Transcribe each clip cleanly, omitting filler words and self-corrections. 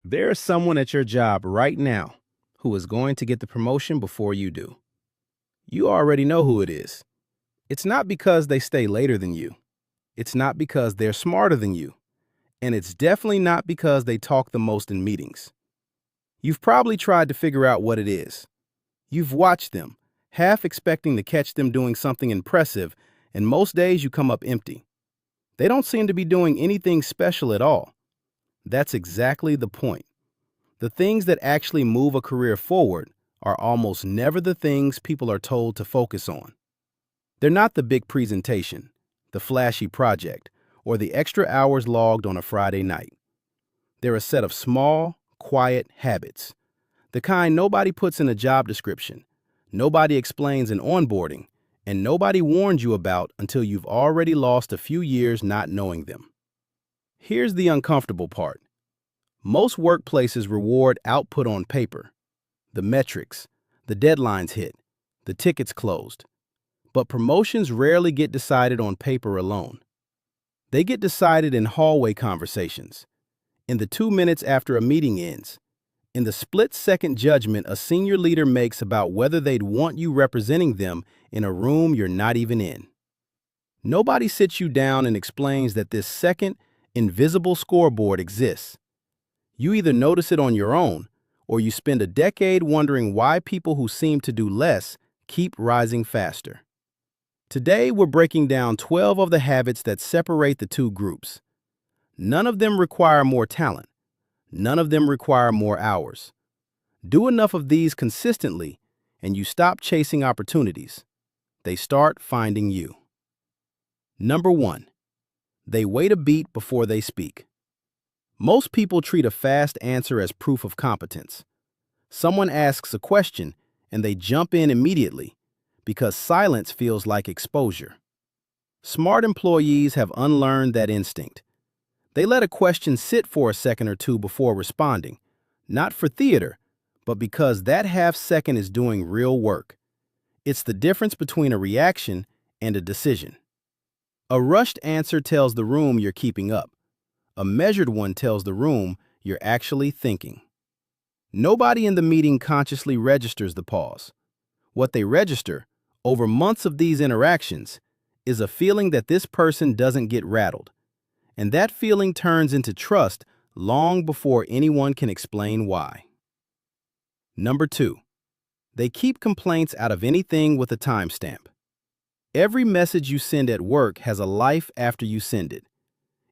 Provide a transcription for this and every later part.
There is someone at your job right now who is going to get the promotion before you do. You already know who it is. It's not because they stay later than you. It's not because they're smarter than you. And it's definitely not because they talk the most in meetings. You've probably tried to figure out what it is. You've watched them, half expecting to catch them doing something impressive, and most days you come up empty. They don't seem to be doing anything special at all. That's exactly the point. The things that actually move a career forward are almost never the things people are told to focus on. They're not the big presentation, the flashy project, or the extra hours logged on a Friday night. They're a set of small, quiet habits, the kind nobody puts in a job description, nobody explains in onboarding, and nobody warns you about until you've already lost a few years not knowing them. Here's the uncomfortable part. Most workplaces reward output on paper, the metrics, the deadlines hit, the tickets closed. But promotions rarely get decided on paper alone. They get decided in hallway conversations, in the 2 minutes after a meeting ends, in the split-second judgment a senior leader makes about whether they'd want you representing them in a room you're not even in. Nobody sits you down and explains that this second, invisible scoreboard exists. You either notice it on your own, or you spend a decade wondering why people who seem to do less keep rising faster. Today, we're breaking down 12 of the habits that separate the two groups. None of them require more talent. None of them require more hours. Do enough of these consistently, and you stop chasing opportunities. They start finding you. Number 1. They wait a beat before they speak. Most people treat a fast answer as proof of competence. Someone asks a question, and they jump in immediately, because silence feels like exposure. Smart employees have unlearned that instinct. They let a question sit for a second or two before responding, not for theater, but because that half second is doing real work. It's the difference between a reaction and a decision. A rushed answer tells the room you're keeping up. A measured one tells the room you're actually thinking. Nobody in the meeting consciously registers the pause. What they register, over months of these interactions, is a feeling that this person doesn't get rattled. And that feeling turns into trust long before anyone can explain why. Number 2. They keep complaints out of anything with a timestamp. Every message you send at work has a life after you send it.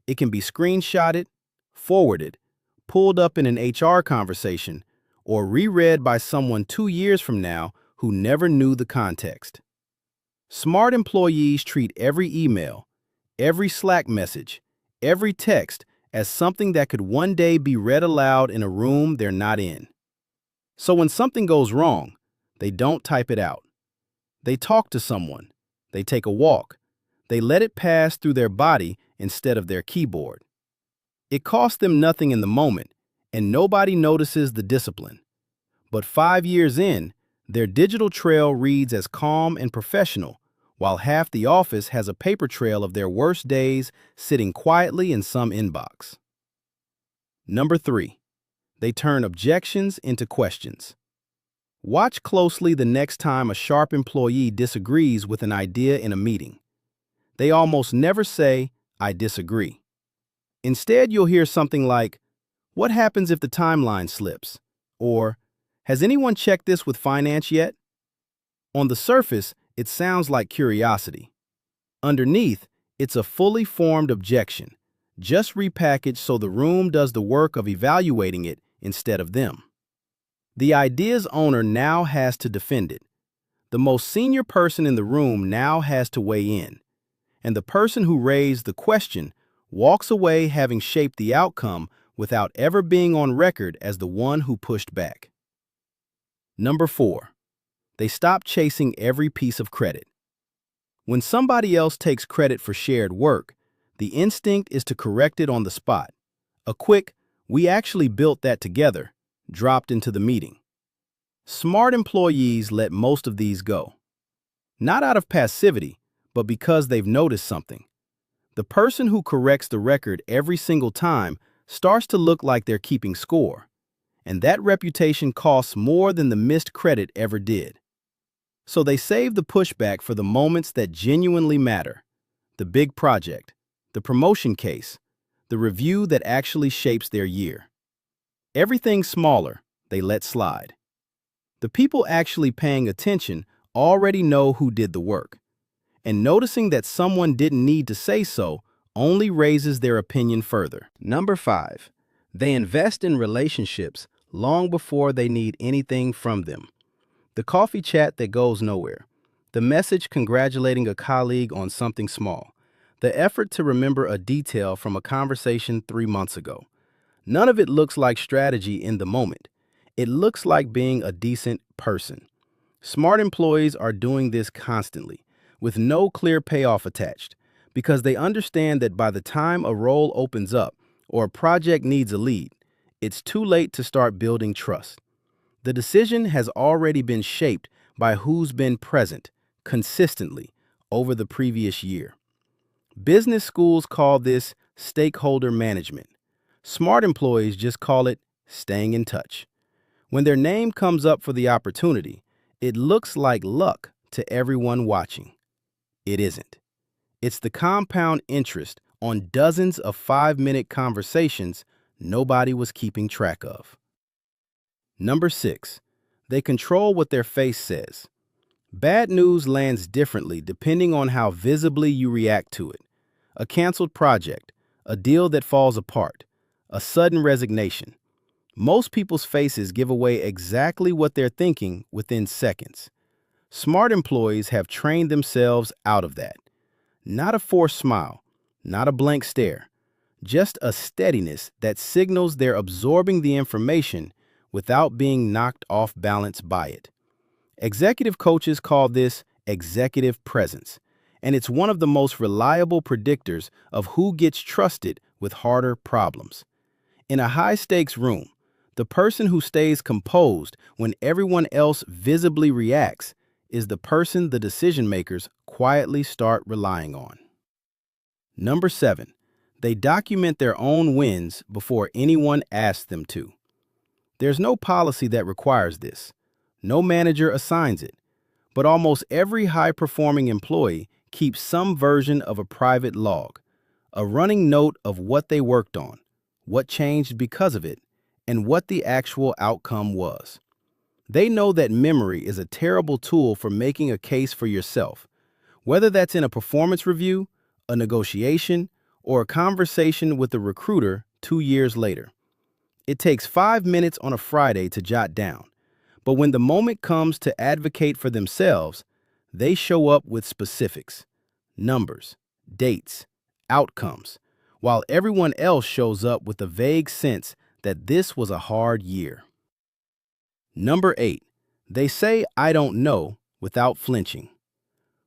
It can be screenshotted, forwarded, pulled up in an HR conversation, or reread by someone 2 years from now who never knew the context. Smart employees treat every email, every Slack message, every text as something that could one day be read aloud in a room they're not in. So when something goes wrong, they don't type it out. They talk to someone. They take a walk. They let it pass through their body instead of their keyboard. It costs them nothing in the moment, and nobody notices the discipline. But 5 years in, their digital trail reads as calm and professional, while half the office has a paper trail of their worst days sitting quietly in some inbox. Number 3. They turn objections into questions. Watch closely the next time a sharp employee disagrees with an idea in a meeting. They almost never say, "I disagree." Instead, you'll hear something like, "What happens if the timeline slips?" Or, "Has anyone checked this with finance yet?" On the surface, it sounds like curiosity. Underneath, it's a fully formed objection, just repackaged so the room does the work of evaluating it instead of them. The idea's owner now has to defend it. The most senior person in the room now has to weigh in. And the person who raised the question walks away having shaped the outcome without ever being on record as the one who pushed back. Number 4. They stop chasing every piece of credit. When somebody else takes credit for shared work, the instinct is to correct it on the spot. A quick, "We actually built that together," dropped into the meeting. Smart employees let most of these go. Not out of passivity, but because they've noticed something. The person who corrects the record every single time starts to look like they're keeping score, and that reputation costs more than the missed credit ever did. So they save the pushback for the moments that genuinely matter: the big project, the promotion case, the review that actually shapes their year. Everything smaller, they let slide. The people actually paying attention already know who did the work, and noticing that someone didn't need to say so only raises their opinion further. Number 5, they invest in relationships long before they need anything from them. The coffee chat that goes nowhere, the message congratulating a colleague on something small, the effort to remember a detail from a conversation 3 months ago. None of it looks like strategy in the moment. It looks like being a decent person. Smart employees are doing this constantly, with no clear payoff attached, because they understand that by the time a role opens up or a project needs a lead, it's too late to start building trust. The decision has already been shaped by who's been present consistently over the previous year. Business schools call this stakeholder management. Smart employees just call it staying in touch. When their name comes up for the opportunity, it looks like luck to everyone watching. It isn't. It's the compound interest on dozens of 5-minute conversations nobody was keeping track of. Number 6, they control what their face says. Bad news lands differently depending on how visibly you react to it. A canceled project, a deal that falls apart, a sudden resignation. Most people's faces give away exactly what they're thinking within seconds. Smart employees have trained themselves out of that. Not a forced smile, not a blank stare, just a steadiness that signals they're absorbing the information without being knocked off balance by it. Executive coaches call this executive presence, and it's one of the most reliable predictors of who gets trusted with harder problems. In a high-stakes room, the person who stays composed when everyone else visibly reacts is the person the decision-makers quietly start relying on. Number 7, they document their own wins before anyone asks them to. There's no policy that requires this. No manager assigns it. But almost every high-performing employee keeps some version of a private log, a running note of what they worked on, what changed because of it, and what the actual outcome was. They know that memory is a terrible tool for making a case for yourself, whether that's in a performance review, a negotiation, or a conversation with a recruiter 2 years later. It takes 5 minutes on a Friday to jot down, but when the moment comes to advocate for themselves, they show up with specifics, numbers, dates, outcomes, while everyone else shows up with a vague sense that this was a hard year. Number 8, they say "I don't know" without flinching.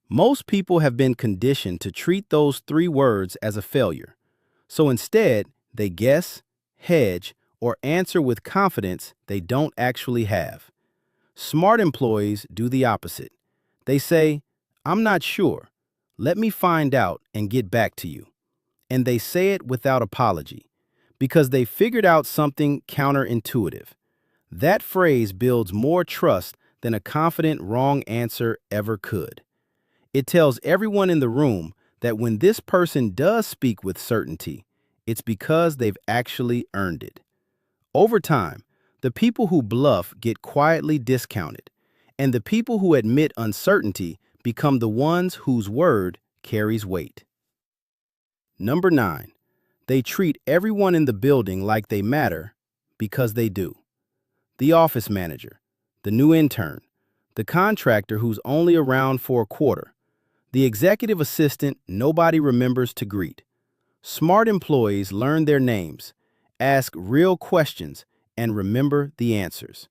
Most people have been conditioned to treat those 3 words as a failure, so instead they guess, hedge, or answer with confidence they don't actually have. Smart employees do the opposite. They say, "I'm not sure. Let me find out and get back to you." And they say it without apology, because they figured out something counterintuitive. That phrase builds more trust than a confident wrong answer ever could. It tells everyone in the room that when this person does speak with certainty, it's because they've actually earned it. Over time, the people who bluff get quietly discounted, and the people who admit uncertainty become the ones whose word carries weight. Number 9, they treat everyone in the building like they matter because they do. The office manager, the new intern, the contractor who's only around for a quarter, the executive assistant nobody remembers to greet. Smart employees learn their names, ask real questions, and remember the answers.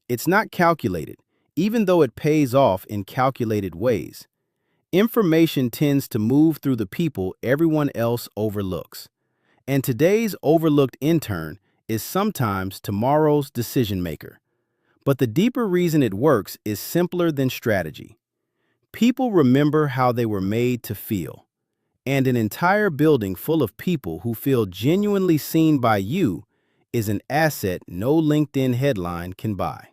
It's not calculated, even though it pays off in calculated ways. Information tends to move through the people everyone else overlooks. And today's overlooked intern is sometimes tomorrow's decision maker. But the deeper reason it works is simpler than strategy. People remember how they were made to feel. And an entire building full of people who feel genuinely seen by you is an asset no LinkedIn headline can buy.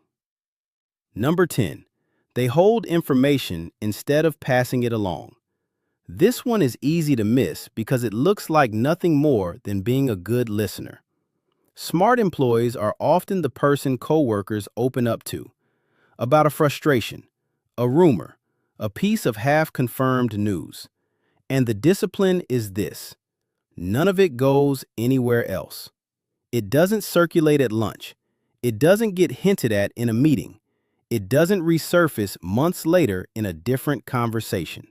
Number 10, they hold information instead of passing it along. This one is easy to miss because it looks like nothing more than being a good listener. Smart employees are often the person coworkers open up to about a frustration, a rumor, a piece of half-confirmed news. And the discipline is this: none of it goes anywhere else. It doesn't circulate at lunch. It doesn't get hinted at in a meeting. It doesn't resurface months later in a different conversation.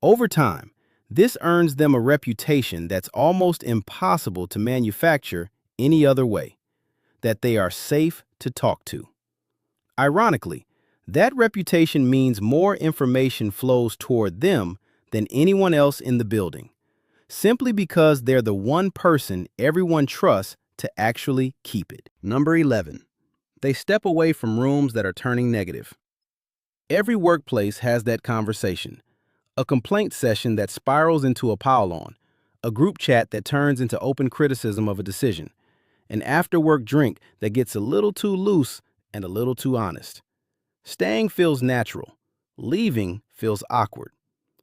Over time, this earns them a reputation that's almost impossible to manufacture any other way, that they are safe to talk to. Ironically, that reputation means more information flows toward them than anyone else in the building, simply because they're the one person everyone trusts to actually keep it. Number 11, they step away from rooms that are turning negative. Every workplace has that conversation, a complaint session that spirals into a pile-on, a group chat that turns into open criticism of a decision, an after-work drink that gets a little too loose and a little too honest. Staying feels natural. Leaving feels awkward.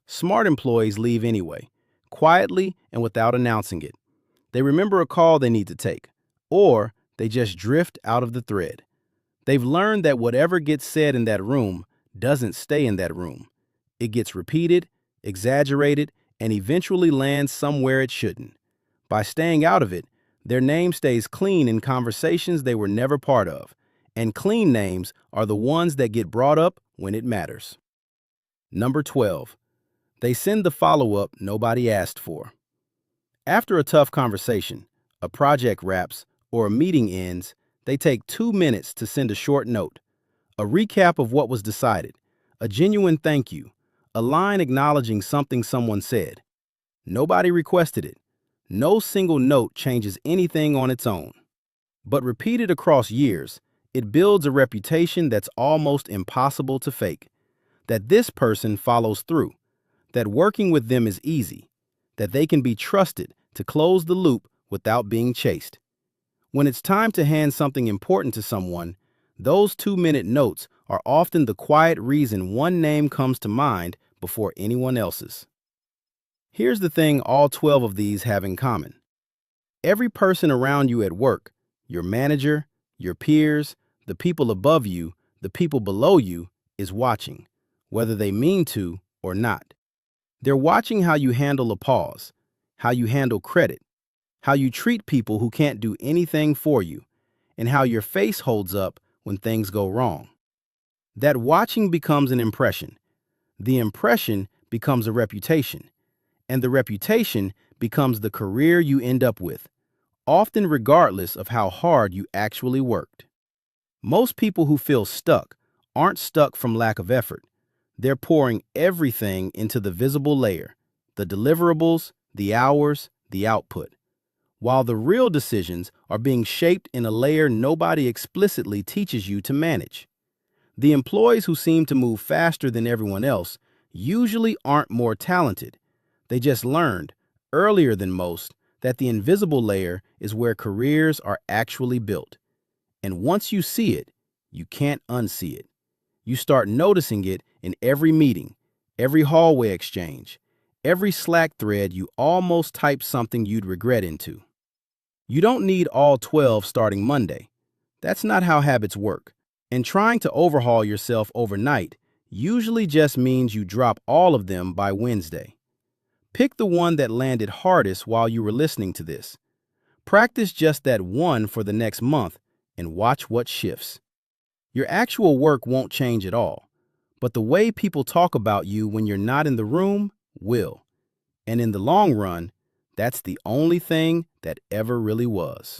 Smart employees leave anyway, quietly and without announcing it. They remember a call they need to take, or they just drift out of the thread. They've learned that whatever gets said in that room doesn't stay in that room. It gets repeated, exaggerated, and eventually lands somewhere it shouldn't. By staying out of it, their name stays clean in conversations they were never part of, and clean names are the ones that get brought up when it matters. Number 12, they send the follow-up nobody asked for. After a tough conversation, a project wraps, or a meeting ends, they take 2 minutes to send a short note, a recap of what was decided, a genuine thank you, a line acknowledging something someone said. Nobody requested it. No single note changes anything on its own. But repeated across years, it builds a reputation that's almost impossible to fake. That this person follows through, that working with them is easy, that they can be trusted to close the loop without being chased. When it's time to hand something important to someone, those 2-minute notes are often the quiet reason one name comes to mind before anyone else's. Here's the thing all 12 of these have in common. Every person around you at work, your manager, your peers, the people above you, the people below you, is watching, whether they mean to or not. They're watching how you handle a pause, how you handle credit, how you treat people who can't do anything for you, and how your face holds up when things go wrong. That watching becomes an impression. The impression becomes a reputation. And the reputation becomes the career you end up with, often regardless of how hard you actually worked. Most people who feel stuck aren't stuck from lack of effort. They're pouring everything into the visible layer, the deliverables, the hours, the output, while the real decisions are being shaped in a layer nobody explicitly teaches you to manage. The employees who seem to move faster than everyone else usually aren't more talented. They just learned, earlier than most, that the invisible layer is where careers are actually built. And once you see it, you can't unsee it. You start noticing it in every meeting, every hallway exchange, every Slack thread you almost typed something you'd regret into. You don't need all 12 starting Monday. That's not how habits work. And trying to overhaul yourself overnight usually just means you drop all of them by Wednesday. Pick the one that landed hardest while you were listening to this. Practice just that one for the next month and watch what shifts. Your actual work won't change at all, but the way people talk about you when you're not in the room will. And in the long run, that's the only thing that ever really was.